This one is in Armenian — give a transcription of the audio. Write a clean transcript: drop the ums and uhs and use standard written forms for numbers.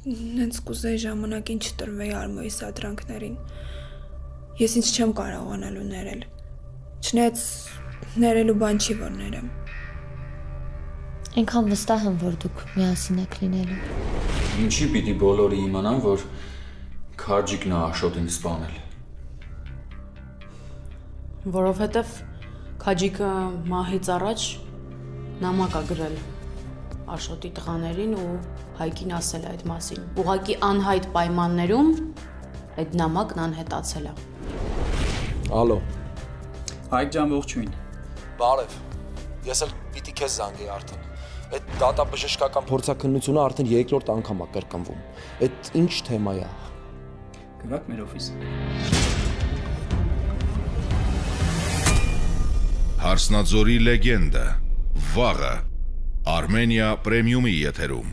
Նենց կուզեի ժամանակին չտրվեի Արմոյի սադրանքներին։ Ես ինձ չեմ կարողանալու ներել։ Չնայած ներելու բան չի, որ ներեմ։ Այնքան վստահ եմ, որ դուք միասին եք լինելու։ Ինչի պիտի բոլորը իմանան, որ Քաջիկն է Աշոտին սպանել։ Որովհետև Քաջիկը մահից առաջ նամակ է գրել Աշոտի տղաներին ու Հայկին ասել է այդ մասին։ Ուղղակի անհայտ պայմաններում այդ նամակն անհետացել է։ Ալո։ Հայկ ջան, ողջույն։ Բարև։ Ես էլ պիտի քեզ զանգեի արդեն։ Այդ դատաբժշկական փորձաքննությունը արդեն երկրորդ անգամ է կրկնվում։ Այդ ինչ թեմա է։ Գնաք մեր օֆիս։ Հարսնաձորի լեգենդը, վաղը, Արմենիա պրեմիումի եթերում։